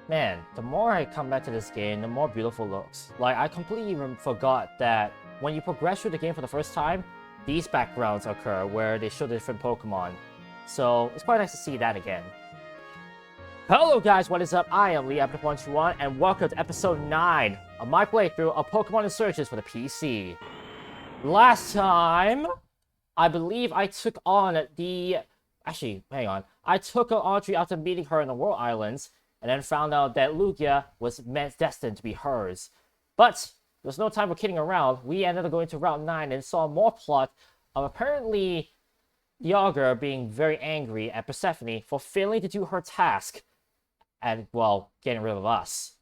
Man, the more I come back to this game, the more beautiful it looks. Like, I completely even forgot that when you progress through the game for the first time, these backgrounds occur where they show the different Pokemon. So, it's quite nice to see that again. Hello guys, what is up? I am Lee, Epic121, and welcome to episode 9 of my playthrough of Pokemon Insurgence for the PC. Last time, I believe I took on the... Actually, hang on. I took on Audrey after meeting her in the World Islands, and then found out that Lugia was destined to be hers. But there was no time for kidding around. We ended up going to Route 9 and saw more plot of apparently Yager being very angry at Persephone for failing to do her task and, well, getting rid of us.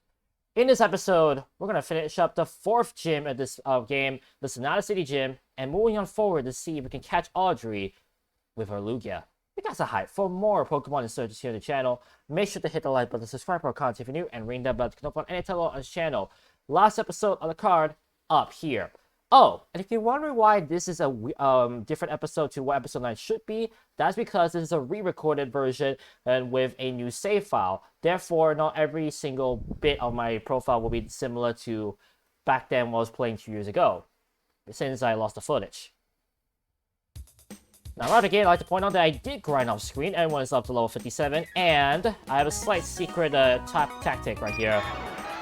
In this episode, we're going to finish up the 4th gym of this game, the Sonata City Gym, and moving on forward to see if we can catch Audrey with her Lugia. You guys are hyped. For more Pokemon Insurgence here on the channel, make sure to hit the like button, subscribe for our content if you're new, and ring that bell to connect on any title on this channel. Last episode on the card, up here. Oh, and if you're wondering why this is a different episode to what episode 9 should be, that's because this is a re-recorded version and with a new save file. Therefore, not every single bit of my profile will be similar to back then when I was playing 2 years ago, since I lost the footage. Now, right again, I'd like to point out that I did grind off screen. Everyone is up to level 57, and I have a slight secret tactic right here.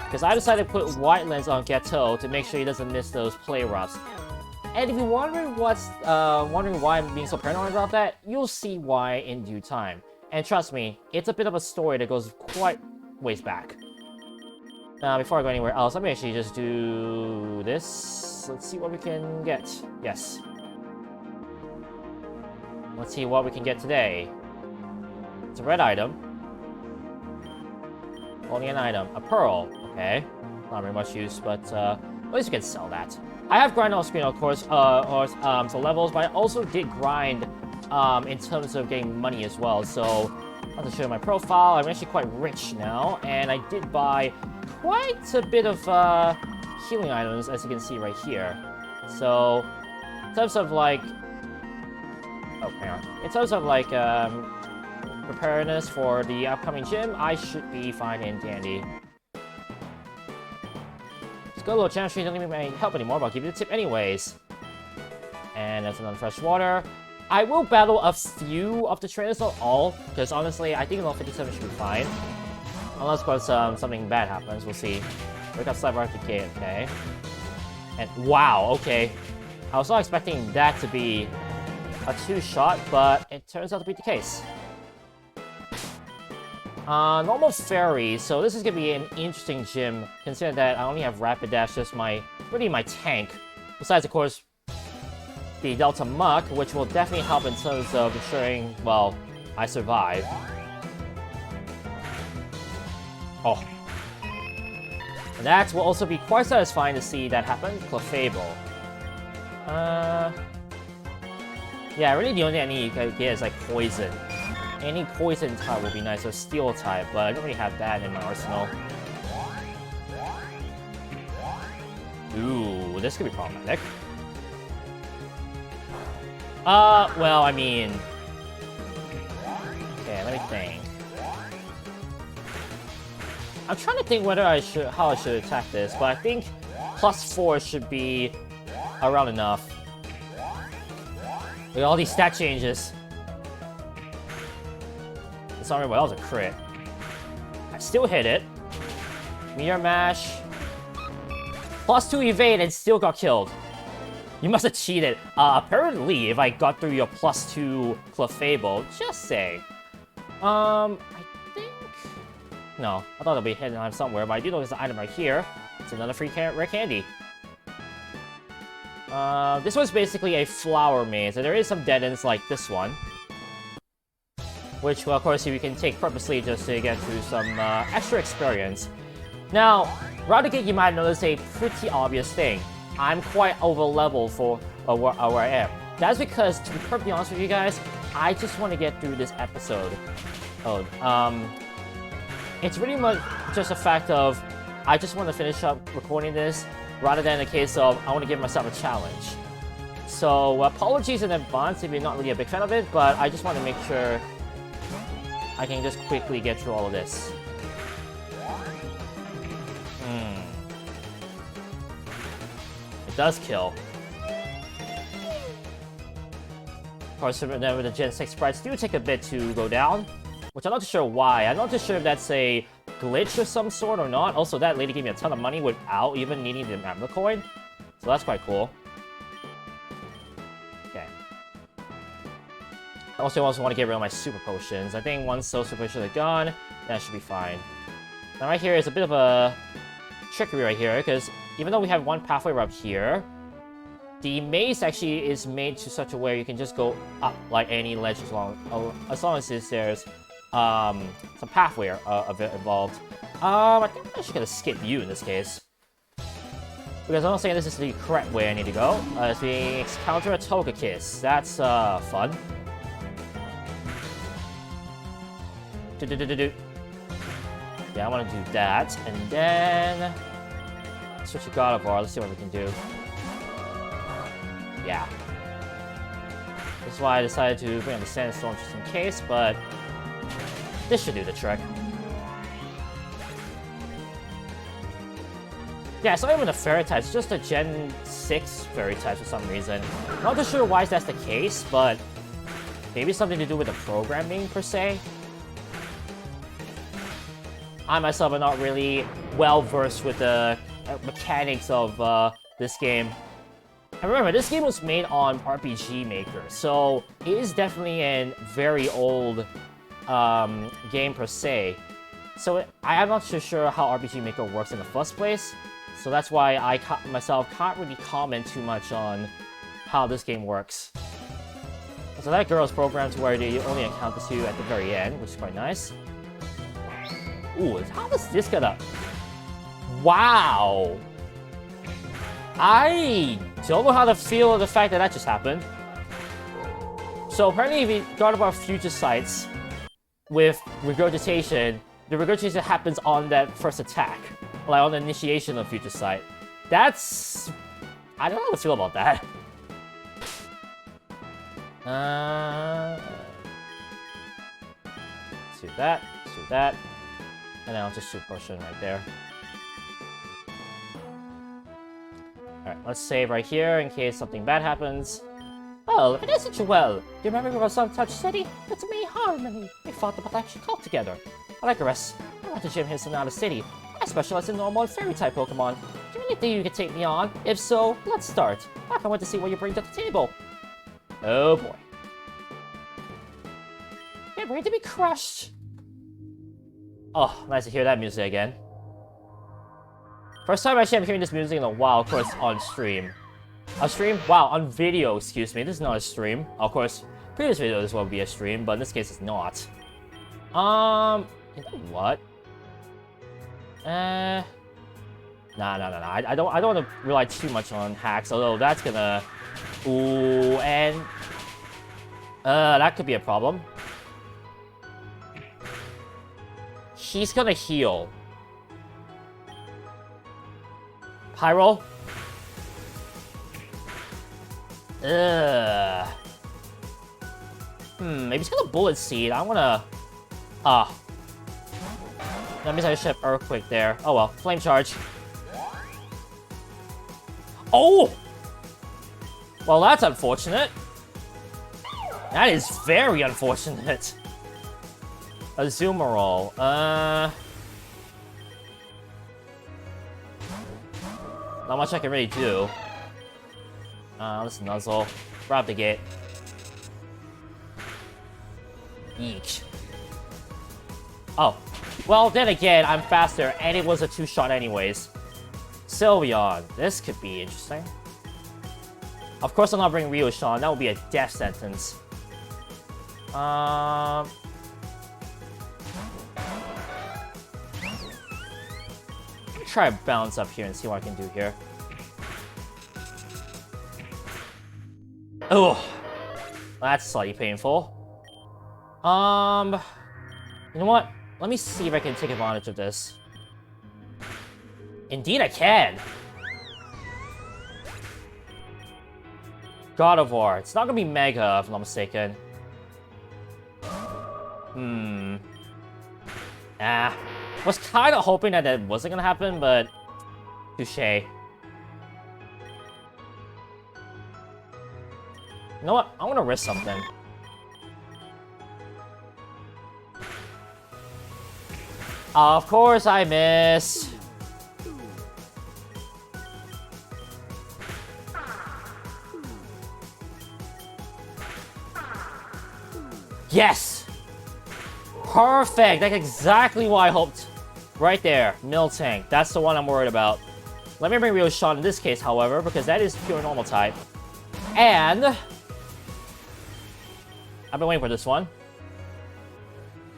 Because I decided to put White Lens on Gateau to make sure he doesn't miss those play roughs. And if you're wondering why I'm being so paranoid about that, you'll see why in due time. And trust me, it's a bit of a story that goes quite ways back. Now, before I go anywhere else, let me actually just do this. Let's see what we can get. Yes. Let's see what we can get today. It's a red item. Only an item. A pearl. Okay. Not very much use, but at least we can sell that. I have grind on screen, of course, for levels, but I also did grind in terms of getting money as well. So, I'll show you my profile. I'm actually quite rich now, and I did buy quite a bit of healing items, as you can see right here. So, in terms of like... Oh, hang on. In terms of like preparedness for the upcoming gym, I should be fine and dandy. Let's go, little challenge tree. Doesn't even help anymore, but I'll give you the tip anyways. And that's another fresh water. I will battle a few of the trainers, not all, because honestly, I think level 57 should be fine. Unless, of course, something bad happens. We'll see. Wake up Cyber Arcade, okay. And wow, okay. I was not expecting that to be a 2-shot, but it turns out to be the case. Normal fairy, so this is gonna be an interesting gym, considering that I only have Rapid Dash, just really my tank. Besides, of course, the Delta Muck, which will definitely help in terms of ensuring, well, I survive. Oh. And that will also be quite satisfying to see that happen. Clefable. Yeah, really the only thing I need to get is like poison. Any poison type would be nice, or steel type, but I don't really have that in my arsenal. Ooh, this could be problematic. Well, I mean... Okay, let me think. I'm trying to think how I should attack this, but I think +4 should be around enough. Look at all these stat changes. Sorry, well, that was a crit. I still hit it. Meteor Mash. +2 evade and still got killed. You must have cheated. Apparently, if I got through your +2 Clefable, just say. I think... No, I thought it'd be hidden on somewhere, but I do know there's an item right here. It's another free rare candy. This one's basically a flower maze, and there is some dead ends like this one. Which, well, of course, you can take purposely just to get through some extra experience. Now, right again, you might notice a pretty obvious thing. I'm quite over-leveled for where I am. That's because, to be perfectly honest with you guys, I just want to get through this episode. It's really much just a fact of, I just want to finish up recording this, rather than a case of, I want to give myself a challenge. So, apologies in advance if you're not really a big fan of it, but I just want to make sure I can just quickly get through all of this. It does kill. Of course, remember the Gen 6 sprites do take a bit to go down, which I'm not too sure why. I'm not too sure if that's a glitch of some sort or not. Also, that lady gave me a ton of money without even needing the Amber coin, so that's quite cool. Okay. I also want to get rid of my super potions. I think once those super potions are gone, that should be fine. Now right here is a bit of a trickery right here, because even though we have one pathway up here, the maze actually is made to such a way you can just go up like any ledge as long as there's some pathway involved. I think I'm actually gonna skip you in this case, because I'm not saying this is the correct way I need to go. As we encounter a Togekiss, that's fun. Yeah, I want to do that, and then switch to God of War. Let's see what we can do. Yeah. That's why I decided to bring on the Sandstorm just in case, but this should do the trick. Yeah, it's not even a fairy type, it's just a Gen 6 fairy type for some reason. Not too sure why that's the case, but maybe something to do with the programming per se. I myself am not really well versed with the mechanics of this game. And remember, this game was made on RPG Maker, so it is definitely a very old game per se. So I am not too sure how RPG Maker works in the first place, so that's why I myself can't really comment too much on how this game works. So that girl is programmed to where you only encounter two at the very end, which is quite nice. Ooh, how is this gonna... Wow! I don't know how to feel the fact that that just happened. So apparently if we got about future sites with regurgitation, the regurgitation happens on that first attack. Like on the initiation of future sight. That's... I don't know how to feel about that. Let's do that, let's do that. And then I'll just super potion right there. Alright, let's save right here in case something bad happens. Oh, it isn't you well. Do you remember we were some touch city? It's me, Harmony. We fought the protection cult together. I digress. I went to Gym Hills out of city. I specialize in normal and fairy type Pokemon. Do you really think you can take me on? If so, let's start. I can't wait to see what you bring to the table. Oh boy. Get ready to be crushed. Oh, nice to hear that music again. First time actually I'm hearing this music in a while, of course, on stream. On stream? Wow, on video, excuse me. This is not a stream. Of course, previous videos will be a stream, but in this case it's not. You know what? Nah. I don't want to rely too much on hacks, although that's gonna... Ooh, and... that could be a problem. He's gonna heal. Pyro? Ugh. Maybe he's got a Bullet Seed. I wanna... That means I should have Earthquake there. Oh well, Flame Charge. Oh! Well, that's unfortunate. That is very unfortunate. Azumarill. Not much I can really do. Let's Nuzzle. Grab the gate. Eek. Oh. Well, then again, I'm faster, and it was a two-shot anyways. Sylveon. This could be interesting. Of course, I'm not bringing Ryo-Shan. That would be a death sentence. Try to bounce up here and see what I can do here. Oh, that's slightly painful. You know what? Let me see if I can take advantage of this. Indeed, I can. God of War. It's not gonna be Mega, if I'm not mistaken. Was kind of hoping that wasn't gonna happen, but touche. You know what? I want to risk something. Of course I miss. Yes! Perfect! That's exactly what I hoped. Right there. Miltank. That's the one I'm worried about. Let me bring Real Shot in this case, however, because that is pure normal type. And I've been waiting for this one.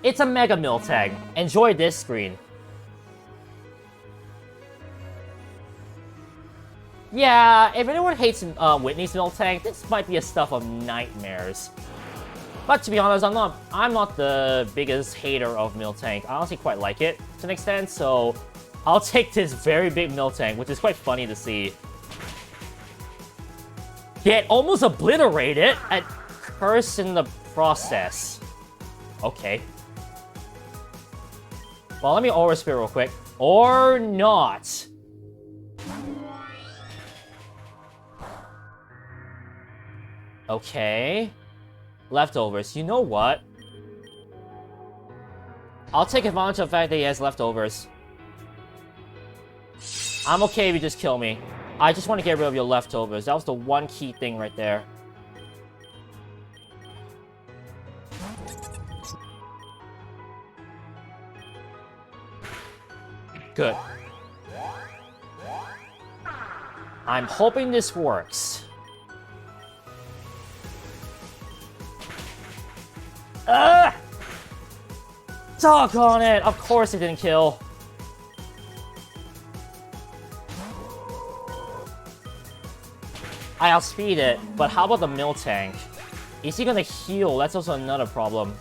It's a Mega Miltank. Enjoy this screen. Yeah, if anyone hates Whitney's Miltank, this might be a stuff of nightmares. But to be honest, I'm not the biggest hater of Miltank. I honestly quite like it to an extent, so I'll take this very big Miltank, which is quite funny to see. Get almost obliterated and curse in the process. Okay. Well, let me Aura Spirit real quick. Or not. Okay. Leftovers. You know what? I'll take advantage of the fact that he has leftovers. I'm okay if you just kill me. I just want to get rid of your leftovers. That was the one key thing right there. Good. I'm hoping this works. Doggone it! Of course it didn't kill. I outspeed it, but how about the Miltank? Is he gonna heal? That's also another problem.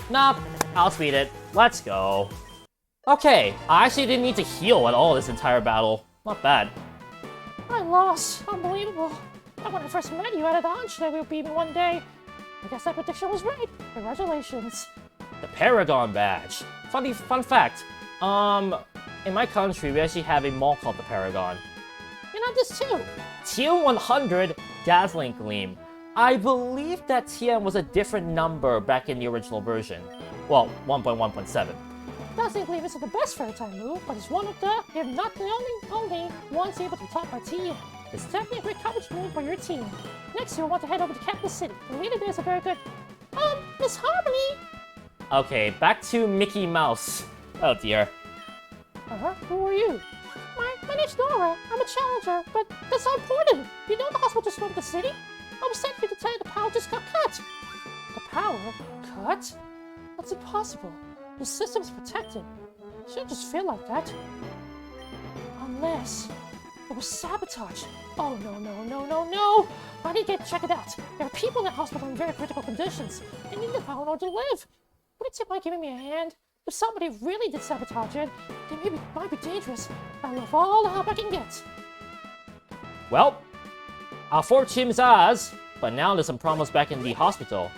Nope, outspeed it. Let's go. Okay, I actually didn't need to heal at all this entire battle. Not bad. I lost. Unbelievable. But when I first met you, I had a hunch that we would beat me one day. I guess that prediction was right. Congratulations. The Paragon Badge. Fun fact. In my country, we actually have a mall called the Paragon. You know this too. TM100 Dazzling Gleam. I believe that TM was a different number back in the original version. Well, 1.1.7. Dazzling Gleam isn't the best fairy type move, but it's one of the, if not the only ones able to be taught by TM. It's definitely a great coverage move for your team. Next, you'll want to head over to Capital City. The leader there is a very good... Miss Harmony! Okay, back to Mickey Mouse. Oh dear. Who are you? My name's Nora. I'm a challenger, but that's not important. You know the hospital just moved the city? I was sent here to tell you the power just got cut. The power? Cut? That's impossible. The system's protected. It shouldn't just feel like that. Unless... it was sabotage. Oh, no. I need to check it out. There are people in the hospital in very critical conditions. They need the power in order to live. Would it mind giving me a hand? If somebody really did sabotage it, then maybe it might be dangerous. I love all the help I can get. Well, our fortune is ours, but now there's some problems back in the hospital.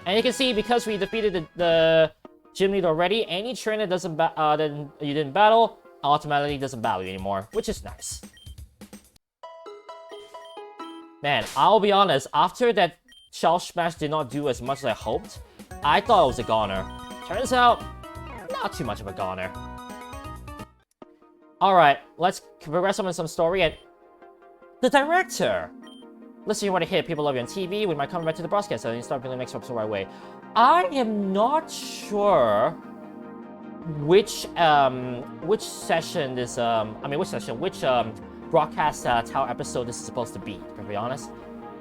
And you can see, because we defeated the gym leader already, any trainer that you didn't battle automatically doesn't battle you anymore, which is nice. Man, I'll be honest, after that Shell Smash did not do as much as I hoped, I thought it was a goner. Turns out, not too much of a goner. Alright, let's progress on with some story. And the director! Listen, you want to hit People Love You on TV, we might come back to the broadcast and start building next episode right away. I am not sure which session this, which broadcast tower episode this is supposed to be, to be honest.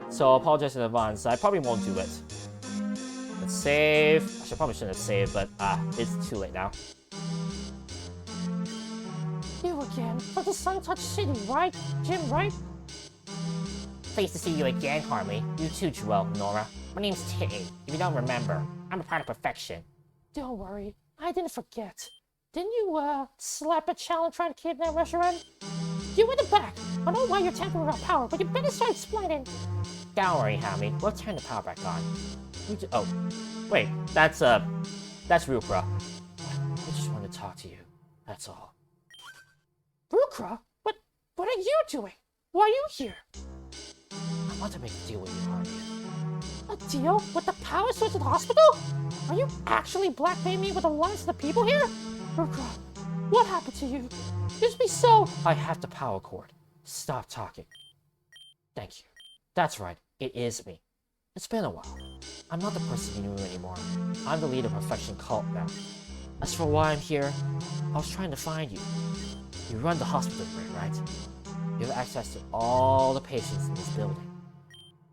So I apologize in advance. I probably won't do it. Let's save. I probably shouldn't have saved, but it's too late now. You again, for the Sun-Touched City, right? Jim, right? Pleased to see you again, Harley. You too, Joelle, Nora. My name's Titty. If you don't remember, I'm a part of perfection. Don't worry, I didn't forget. Didn't you, slap a challenge trying to keep that restaurant? You in the back. I don't know why you're tampering with our power, but you better start explaining. Don't worry, Hammy. We'll turn the power back on. Oh, wait. That's Rukra. I just want to talk to you. That's all. Rukra? What are you doing? Why are you here? I want to make a deal with you, Harvey. A deal with the power source of the hospital? Are you actually blackmailing me with the lives of the people here? Ruka, what happened to you? Used to be so... I have the power cord. Stop talking. Thank you. That's right, it is me. It's been a while. I'm not the person you knew anymore. I'm the leader of Perfection Cult now. As for why I'm here, I was trying to find you. You run the hospital grid, right? You have access to all the patients in this building.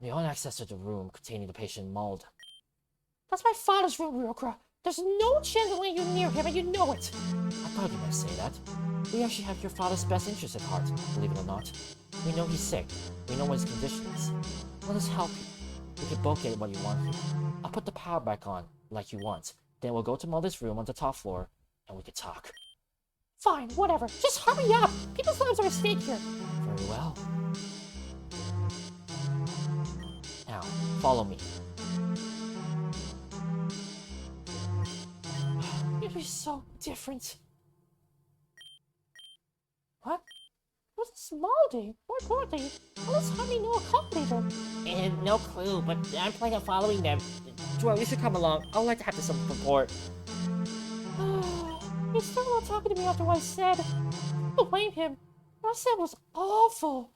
You own access to the room containing the patient Malden. That's my father's room, Ruka. There's no chance of letting you near him, and you know it. I thought you might say that. We actually have your father's best interest at heart, believe it or not. We know he's sick. We know what his condition is. Let us help you. We can both get what you want here. I'll put the power back on, like you want. Then we'll go to Malden's room on the top floor, and we can talk. Fine, whatever. Just hurry up. People's lives are at stake here. Very well. Now, follow me. You'd be so different. What? What's a small day? More importantly, how does Honey know a cult leader? And no clue, but I'm planning on following them. Joy, we should come along. I would like to have some support. He's still not talking to me after what I said. I don't blame him. What I said was awful.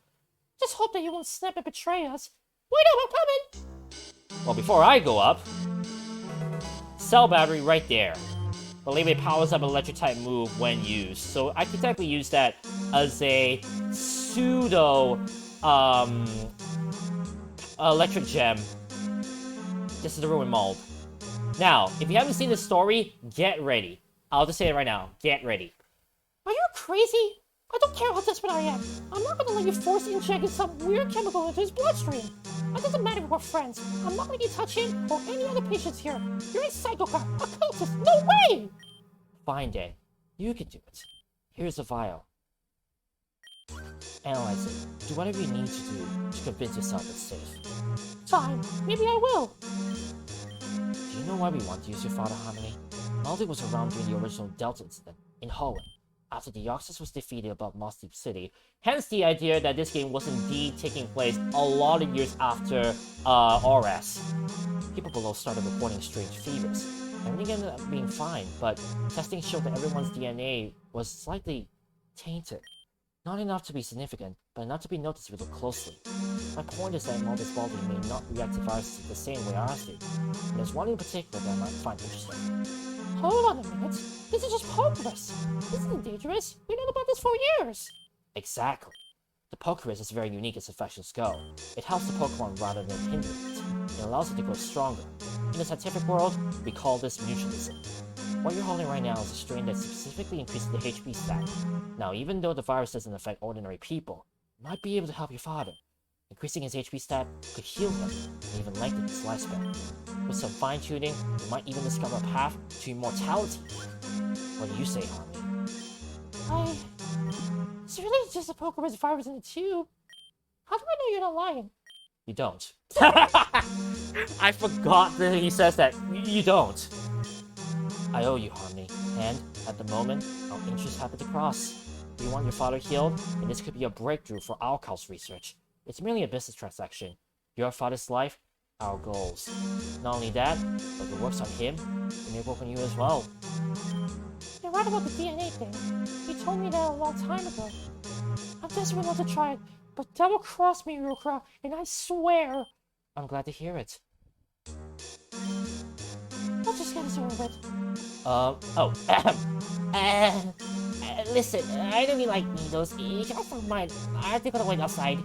Just hope that he won't snap and betray us. Wait up, I'm coming! Well, before I go up, cell battery right there. Believe it powers up an electric type move when used. So I can technically use that as a pseudo electric gem. This is the ruin mold. Now, if you haven't seen the story, get ready. I'll just say it right now. Get ready. Are you crazy? I don't care how desperate I am. I'm not gonna let you force inject some weird chemical into his bloodstream. It doesn't matter if we're friends. I'm not letting you touch him or any other patients here. You're a psychopath, a cultist. No way! Fine, Dan. You can do it. Here's a vial. Analyze it. Do whatever you need to do to convince yourself it's safe. Fine. Maybe I will. Do you know why we want to use your father, Harmony? Malden was around during the original Delta incident in Hoenn, after the Yoxus was defeated above Moss Deep City. Hence the idea that this game was indeed taking place a lot of years after RS. People below started reporting strange fevers. Everything ended up being fine, but testing showed that everyone's DNA was slightly tainted. Not enough to be significant, but enough to be noticed if you look closely. My point is that Malden's body may not react to viruses the same way ours do, and there's one in particular that I might find interesting. Hold on a minute. This is just progress. This isn't dangerous. We known about this for years. Exactly. The Pokerus is very unique as infections go. It helps the Pokemon rather than hindering it. It allows it to grow stronger. In the scientific world, we call this mutualism. What you're holding right now is a strain that specifically increases the HP stat. Now, even though the virus doesn't affect ordinary people, it might be able to help your father. Increasing his HP stat could heal him and even lengthen his lifespan. With some fine-tuning, we might even discover a path to immortality. What do you say, Harmony? It's really just a Pokerus virus in a tube. How do I know you're not lying? You don't. I forgot that he says that. You don't. I owe you, Harmony, and at the moment, our interests happen to cross. You want your father healed, and this could be a breakthrough for our cult's research. It's merely a business transaction. Your father's life, our goals. Not only that, but if it works on him, it may work on you as well. You're right about the DNA thing. You told me that a long time ago. I'm desperate not to try it, but double-cross me, Rukra, and I swear... I'm glad to hear it. Let's just get this over with. Listen, I don't really like needles. If you don't mind, I think I'm gonna wait outside.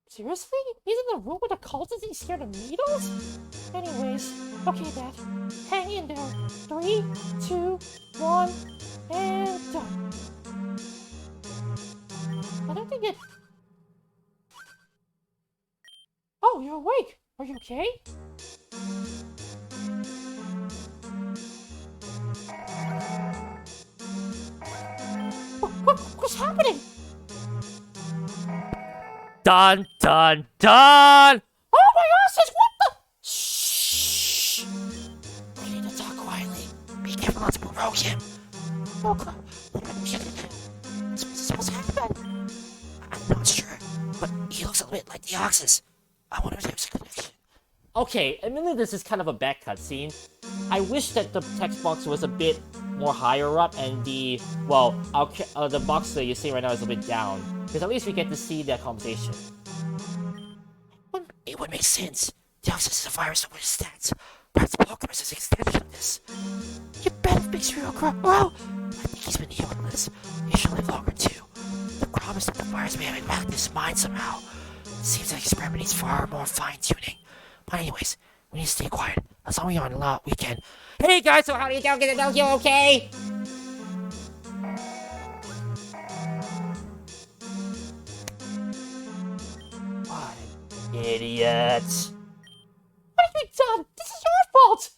Seriously? He's in the room with the cultists and he's scared of needles? Anyways, okay, Dad. Hang in there. 3, 2, 1, and done. I don't think it... Oh, you're awake. Are you okay? What's happening? Dun, dun, dun! Oh my asses, what the? Shh! We need to talk quietly. Be careful not to provoke him. Oh God. What's supposed to happen? I'm not sure. He looks a bit like Deoxys. I wonder if there's a connection. Okay, admittedly this is kind of a bad cutscene. I wish that the text box was a bit more higher up and the, well, the box that you see right now is a bit down. Because at least we get to see that conversation. It would make sense. Deoxys is a virus with stats. Perhaps Pokémon is an extension of this. You bet it makes real crap. Well, I think he's been healed from this. He should live longer too. The problem is that the virus may have impacted his mind somehow. It seems like the experiment needs far more fine-tuning. But anyways, we need to stay quiet. As long as we're on a lot, we can. Hey guys, so how are you doing? Get it, you okay? What an idiot. What have you done? This is your fault!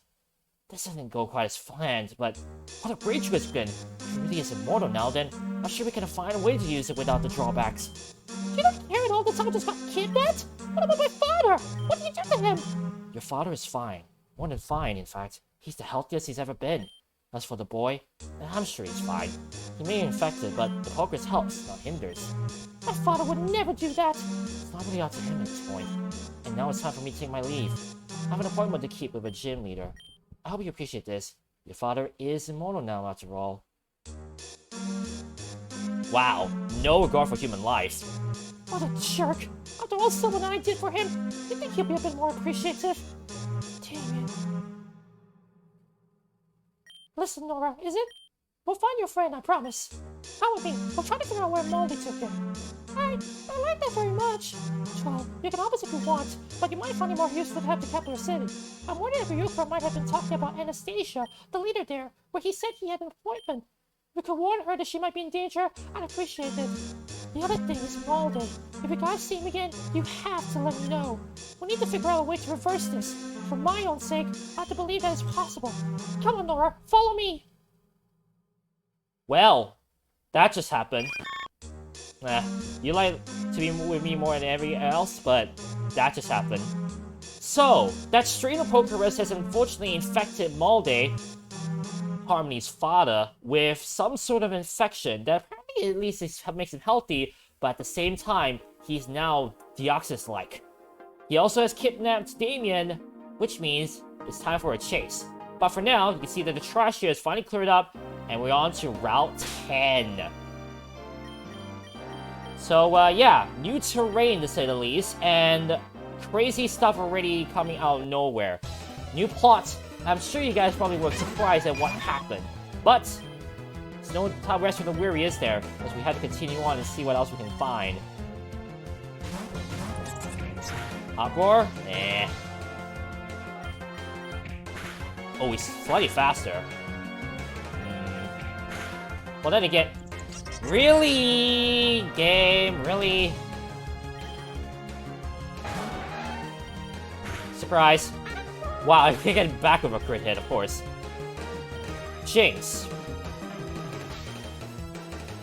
This didn't go quite as planned, but what a breakthrough it's been. If it really is immortal now, then I'm sure we can find a way to use it without the drawbacks. You don't care at all that someone just got kidnapped? What about my father? What did you do to him? Your father is fine. More than fine, in fact. He's the healthiest he's ever been. As for the boy, I'm sure he's fine. He may be infected, but the progress helps, not hinders. My father would never do that. It's not really up to him at this point. And now it's time for me to take my leave. I have an appointment to keep with a gym leader. I hope you appreciate this. Your father is immortal now, after all. Wow, no regard for human life. What a jerk. After all someone I did for him, you'd think he'd be a bit more appreciative. Dang it. Listen, Nora, is it? We'll find your friend, I promise. Come with me. We'll try to figure out where Moldy took him. I like that very much. Well, you can help us if you want, but you might find it more useful to have the capital city. I'm worried if Ryuko might have been talking about Anastasia, the leader there, where he said he had an appointment. We could warn her that she might be in danger. I'd appreciate it. The other thing is Moldy. If you guys see him again, you have to let me know. We need to figure out a way to reverse this. For my own sake, I have to believe that it's possible. Come on, Nora, follow me. Well, that just happened. You like to be with me more than everything else, but that just happened. So, that strain of Pokerus has unfortunately infected Moldy, Harmony's father, with some sort of infection that apparently at least makes him healthy, but at the same time, he's now Deoxys-like. He also has kidnapped Damien, which means it's time for a chase. But for now, you can see that the trash here is finally cleared up, and we're on to Route 10. So, yeah, new terrain to say the least, and crazy stuff already coming out of nowhere. New plot. I'm sure you guys probably were surprised at what happened, but there's no rest for the weary, is there? As we have to continue on and see what else we can find. Uproar? Eh. Oh, he's slightly faster. Well, then again, really? Game? Really? Surprise. Wow, I can get back with a crit hit, of course. Jinx.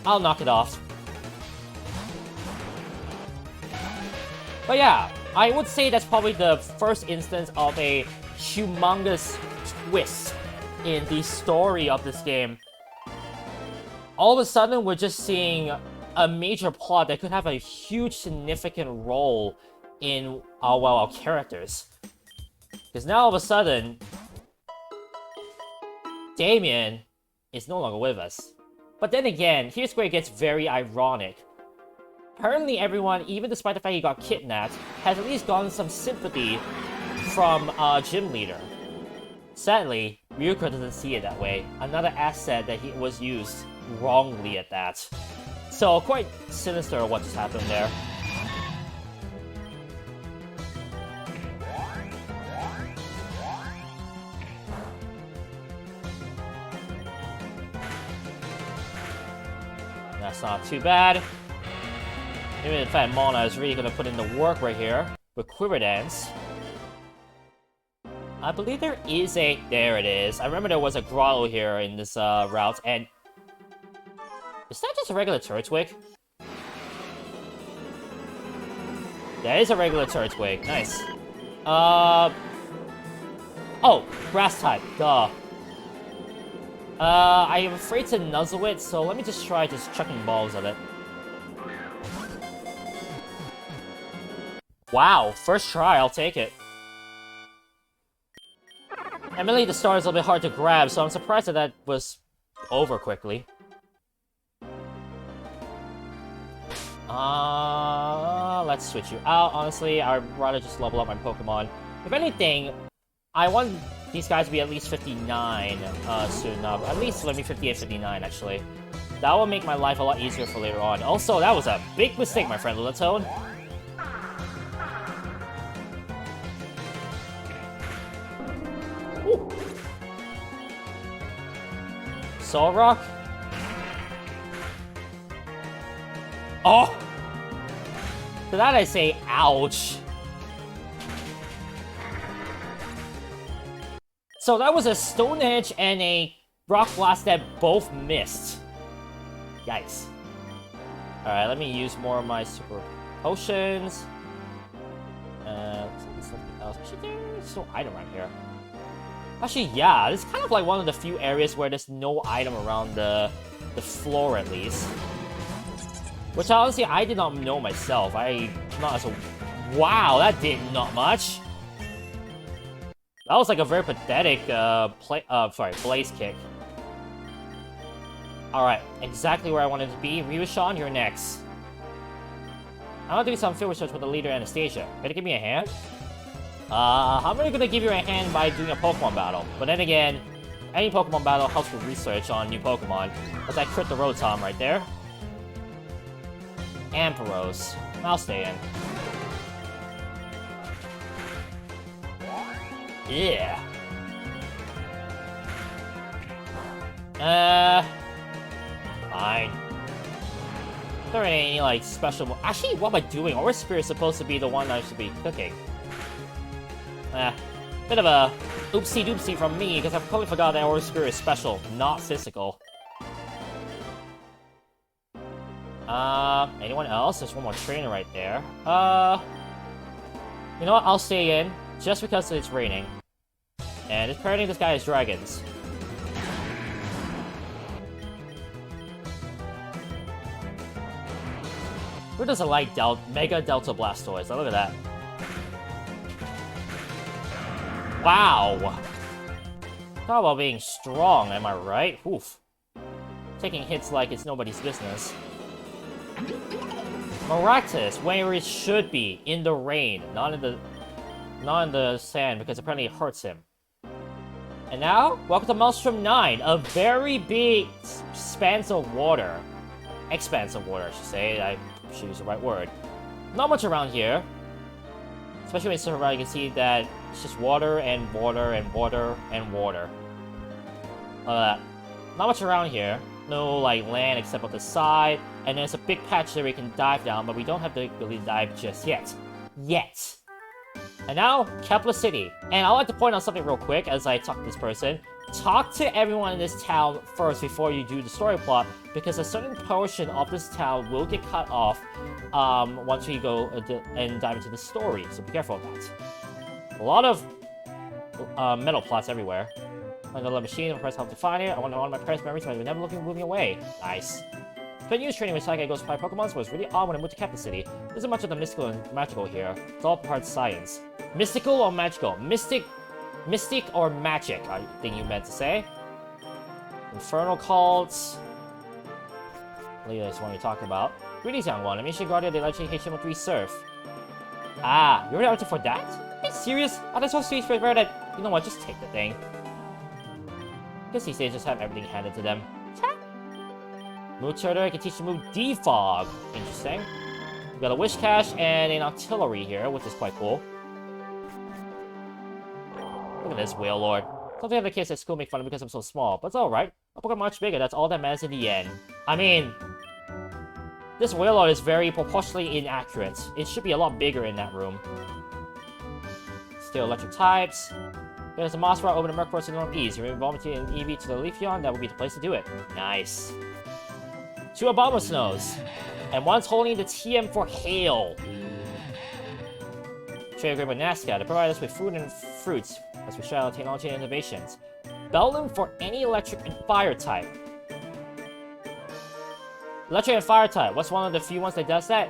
I'll knock it off. But yeah, I would say that's probably the first instance of a humongous twist in the story of this game. All of a sudden, we're just seeing a major plot that could have a huge, significant role in our characters. Because now, all of a sudden, Damien is no longer with us. But then again, here's where it gets very ironic. Apparently everyone, even despite the fact he got kidnapped, has at least gotten some sympathy from our gym leader. Sadly, Ryuko doesn't see it that way. Another asset that he was used wrongly at that. So, quite sinister what just happened there. That's not too bad. Even in fact, Mona is really gonna put in the work right here with Quiver Dance. I believe there is a... There it is. I remember there was a grotto here in this route, and... Is that just a regular Turtwig? That is a regular Turtwig. Nice. Oh, grass type. Duh. I am afraid to nuzzle it, so let me just try just chucking balls at it. Wow, first try, I'll take it. Admittedly, the star is a little bit hard to grab, so I'm surprised that was over quickly. Let's switch you out. Honestly, I'd rather just level up my Pokemon. If anything, I want these guys to be at least 59 soon enough. At least let me 58, 59 actually. That will make my life a lot easier for later on. Also, that was a big mistake, my friend Lilitone. Ooh. Soul Rock. Oh! To that I say, ouch. So that was a Stone Edge and a Rock Blast that both missed. Yikes. Alright, let me use more of my Super Potions. Something else. Actually, there's no item around here. Actually, yeah, this is kind of like one of the few areas where there's no item around the floor, at least. Which, honestly, I did not know myself. Wow, that did not much. That was like a very pathetic, Blaze Kick. Alright, exactly where I wanted to be. Ryushan, you're next. I'm gonna do some field research with the leader, Anastasia. Gonna give me a hand? I'm really gonna give you a hand by doing a Pokemon battle. But then again, any Pokemon battle helps with research on new Pokemon. As I crit the Rotom right there. Ampharos. I'll stay in. Yeah. Fine. There ain't any, like, special... Actually, what am I doing? Aura Spirit's supposed to be the one I should be cooking. Bit of a oopsie-doopsie from me, because I totally forgot that Aura Spirit is special, not physical. Anyone else? There's one more trainer right there. You know what? I'll stay in, just because it's raining. And apparently this guy has dragons. Who doesn't like Mega Delta Blastoise? Now look at that. Wow! Talk about being strong, am I right? Oof. Taking hits like it's nobody's business. Maractus, where it should be, in the rain, not in the sand, because apparently it hurts him. And now, welcome to Maelstrom 9, a very big expanse of water. Expanse of water, I should say. I should use the right word. Not much around here. Especially when you survive, you can see that it's just water and water and water and water. Not much around here. No, like, land except on the side. And there's a big patch there where you can dive down, but we don't have the ability to dive just yet. And now, Kepler City. And I'd like to point out something real quick as I talk to this person. Talk to everyone in this town first before you do the story plot, because a certain portion of this town will get cut off once we go and dive into the story, so be careful of that. A lot of metal plots everywhere. I'm gonna let machine and press help to find it. I want to honor my parents' memories, but I never moving away. Nice. Spent years training with Psychic Ghost Fly Pokemon, so it was really odd when I moved to Kepler City. There isn't much of the mystical and magical here. It's all part science. Mystical or magical? Mystic or magic, I think you meant to say. Infernal cults. I believe that's what you're talking about. Greetings, young one. I'm Ancient Guardian of the Legend HM3 Surf. Ah, you're already for that? Are you serious? Oh, that's so sweet for that. You know what, just take the thing. Guess these days just have everything handed to them. Mood Turtle, I can teach the move Defog. Interesting. We got a Wish Cache and an Artillery here, which is quite cool. Look at this Whale Lord. Something the kids at school make fun of because I'm so small, but it's alright. I'll become much bigger, that's all that matters in the end. I mean, this Whale Lord is very proportionally inaccurate. It should be a lot bigger in that room. Still electric types. There's a Moss Rock over the Mercross in Northeast. You're involved in EV to the Leafeon, that would be the place to do it. Nice. 2 Obama Snows. And one's holding the TM for Hail. Trade agreement with NASCAR to provide us with food and fruits as we share our technology and innovations. Bellum for any electric and fire type. Electric and fire type. What's one of the few ones that does that?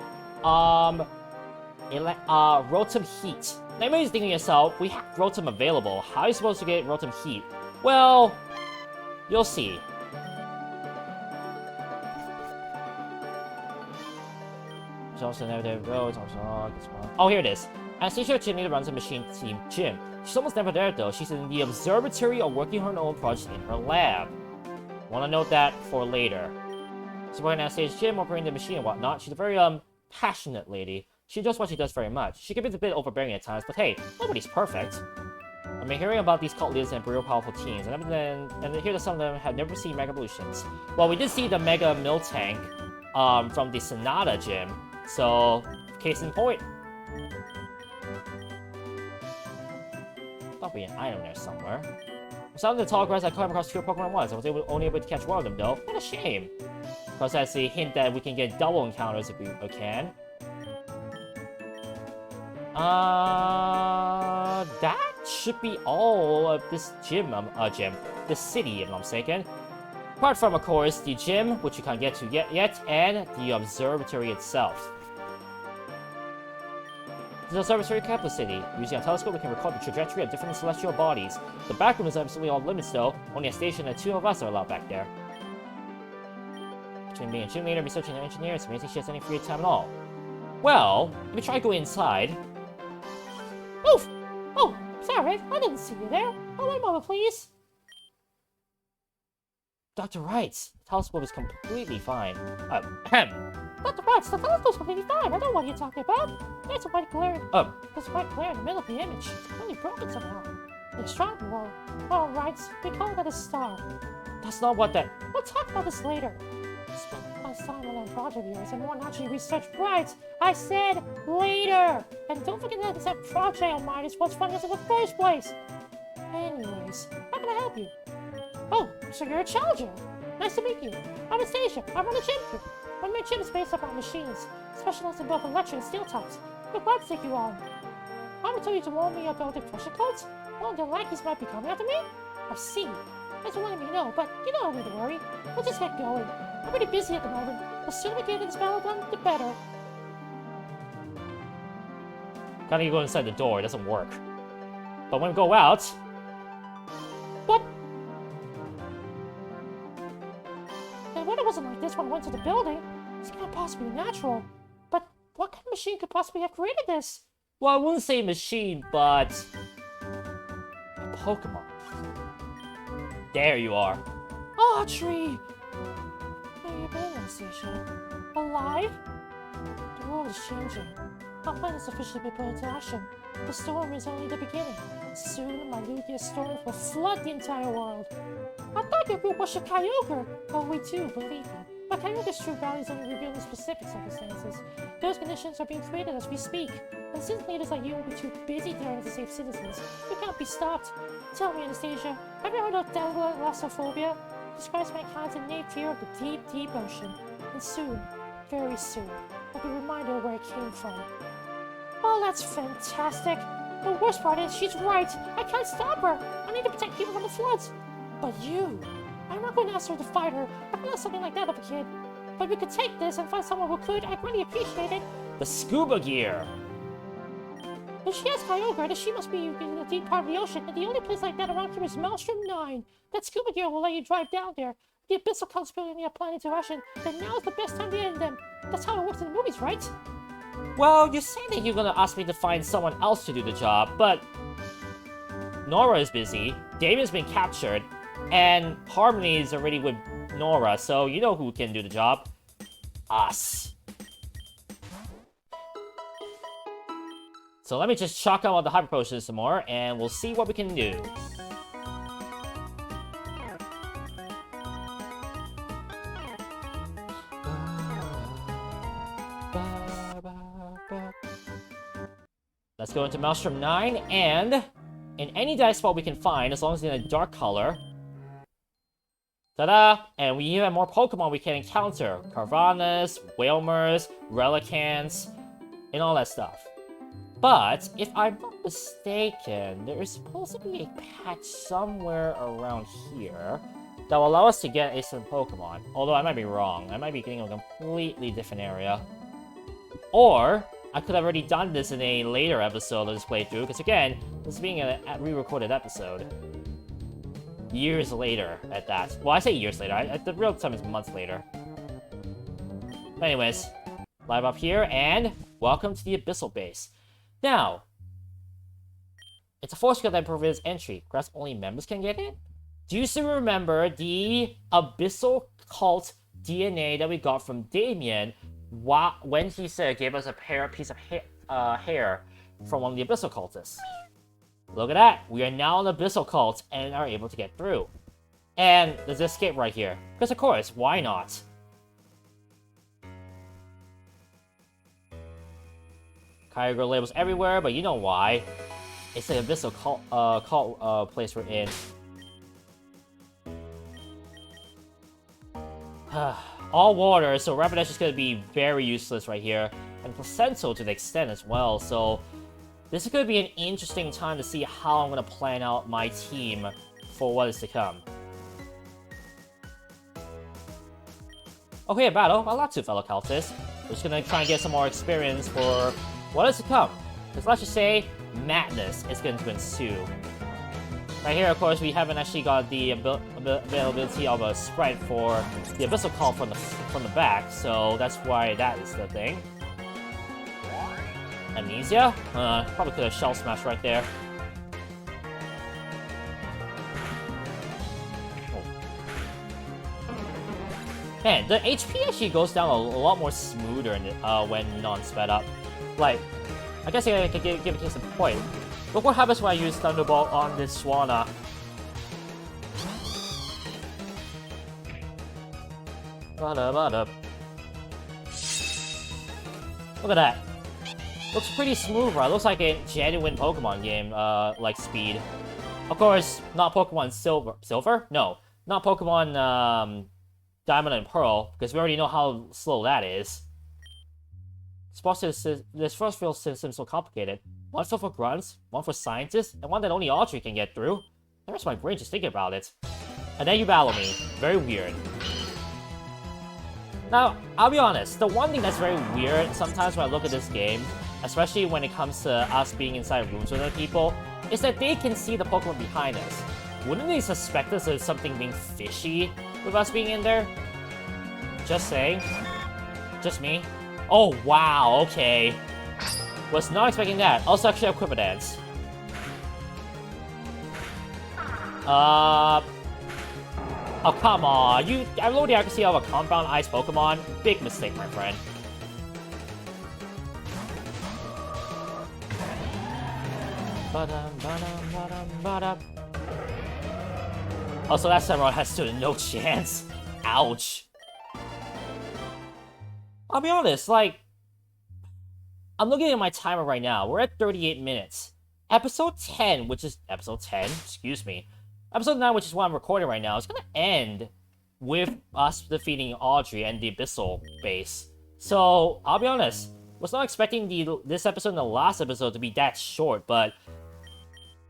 Rotom Heat. Now, you may be thinking to yourself, we have Rotom available. How are you supposed to get Rotom Heat? Well, you'll see. Oh, here it is. Anastasia Chimney runs a machine team gym. She's almost never there, though. She's in the observatory or working her own projects in her lab. Want to note that for later. She's working at Anastasia's gym, operating the machine and whatnot. She's a very, passionate lady. She does what she does very much. She can be a bit overbearing at times, but hey, nobody's perfect. I've been hearing about these cult leaders and real powerful teams, and I hear that some of them have never seen Mega Evolutions. Well, we did see the Mega Mill Tank, from the Sonata gym, so, case in point. There'll be an item there somewhere. For some of the tall grass, I came across 2 Pokemon at once. I was only able to catch one of them, though. What a shame. Because that's a hint that we can get double encounters if we can. That should be all of this this city, if I'm not mistaken. Apart from, of course, the gym, which you can't get to yet, and the observatory itself. The observatory capital city. Using a telescope, we can record the trajectory of different celestial bodies. The back room is absolutely off limits, though. Only a station and 2 of us are allowed back there. Between me and Gym Leader, researching and engineer, it's amazing she has any free time at all. Well, let me try going inside. Oof! Oh, sorry, I didn't see you there. Oh, one moment, please. Dr. Wright, the telescope is completely fine. Dr. Wright, the telescope's completely fine. I know what you're talking about. There's a white glare. There's a white glare in the middle of the image. It's clearly broken somehow. The astronomer will. Oh, right. We call that a star. That's not what that. We'll talk about this later. Spent my time on that project of yours and more naturally research. Right. I said later. And don't forget that that project of mine is what's funding us in the first place. Anyways, how can I help you? Oh, so you're a challenger. Nice to meet you. I'm Anastasia. I run a gym here. My main gym is based upon machines, specialized in both electric and steel types. We're glad to take you on. I'm gonna tell you to warn me about the pressure codes. One of the lackeys might be coming after me. I see. Thanks for letting me know, but you don't need to worry. We'll just get going. I'm pretty busy at the moment. The sooner we get this battle done, the better. Gotta go inside the door, it doesn't work. But when we go out... What? The weather wasn't like this when I went to the building. This can't possibly be natural. But what kind of machine could possibly have created this? Well, I wouldn't say machine, but... a Pokemon. There you are. Audrey! Where you been, Anastasia? Alive? The world is changing. Our plan has officially been put into action. The storm is only the beginning. Soon, my Lugia storm will flood the entire world. I thought your group worshiped Kyogre. Well, we do, believe me. But Kyogre's true value is only revealed in specific circumstances. Those conditions are being created as we speak. And since leaders like you will be too busy trying to save citizens, we can't be stopped. Tell me, Anastasia, have you heard of thalassophobia? It describes mankind's innate fear of the deep, deep ocean. And soon, very soon, we'll be reminded of where it came from. Oh, that's fantastic. The worst part is, she's right. I can't stop her. I need to protect people from the floods. But you, I'm not going to ask her to fight her. I don't know something like that of a kid. But we could take this and find someone who could. I'd really appreciate it. The scuba gear. If she has Kyogre, then she must be in the deep part of the ocean. And the only place like that around here is Maelstrom 9. That scuba gear will let you drive down there. The abyssal cults building are planning to rush in. Then now's the best time to end them. That's how it works in the movies, right? Well, you're saying that you're gonna ask me to find someone else to do the job, but... Nora is busy, Damien's been captured, and Harmony is already with Nora, so you know who can do the job. Us. So let me just chalk out all the Hyper Potions some more, and we'll see what we can do. Let's go into Maelstrom 9, and in any dice spot we can find, as long as it's in a dark color. Ta-da! And we even have more Pokemon we can encounter. Carvanus, Wailmers, Relicants, and all that stuff. But, if I'm not mistaken, there is supposed to be a patch somewhere around here that will allow us to get a certain Pokemon. Although I might be wrong. I might be getting a completely different area. Or, I could have already done this in a later episode of this playthrough, because again, this is being a re-recorded episode. Years later, at that. Well, I say years later. At the real time, it's months later. But anyways, live up here, and welcome to the Abyssal Base. Now, it's a force code that prohibits entry. Perhaps only members can get in? Do you still remember the Abyssal Cult DNA that we got from Damien when he said gave us a piece of hair from one of the Abyssal Cultists? Look at that! We are now an Abyssal Cult and are able to get through. And there's an escape right here. Because of course, why not? Kyogre labels everywhere, but you know why. It's the Abyssal Cult place we're in. All water, so Rapidash is going to be very useless right here. And Placental to the extent as well, so this is going to be an interesting time to see how I'm going to plan out my team for what is to come. Okay, battle. I like two fellow cultists. We're just going to try and get some more experience for what is to come. Because let's just say, madness is going to ensue. Right here, of course, we haven't actually got the availability of a sprite for the Abyssal Call from the back, so that's why that is the thing. Amnesia? Probably could have Shell Smash right there. Oh. Man, the HP actually goes down a lot more smoother when non-sped up. Like, I guess I could give a case in point. Look what happens when I use Thunderbolt on this Swanna. Look at that. Looks pretty smooth, right? Looks like a genuine Pokemon game, like speed. Of course, not Pokemon Silver? No. Not Pokemon, Diamond and Pearl, because we already know how slow that is. This first field system is so complicated. One field for grunts, one for scientists, and one that only Audrey can get through. That hurts my brain just thinking about it. And then you battle me. Very weird. Now, I'll be honest, the one thing that's very weird sometimes when I look at this game, especially when it comes to us being inside rooms with other people, is that they can see the Pokemon behind us. Wouldn't they suspect us of something being fishy with us being in there? Just saying. Just me. Oh, wow, okay. Was not expecting that. Also, actually, have Quiver Dance. Oh, come on. I low the accuracy of a compound ice Pokemon. Big mistake, my friend. Also, that Samurai has stood no chance. Ouch. I'll be honest, like, I'm looking at my timer right now. We're at 38 minutes. Episode 10, which is... Episode 10? Excuse me. Episode 9, which is what I'm recording right now, is going to end with us defeating Audrey and the Abyssal Base. So, I'll be honest. Was not expecting this episode and the last episode to be that short, but...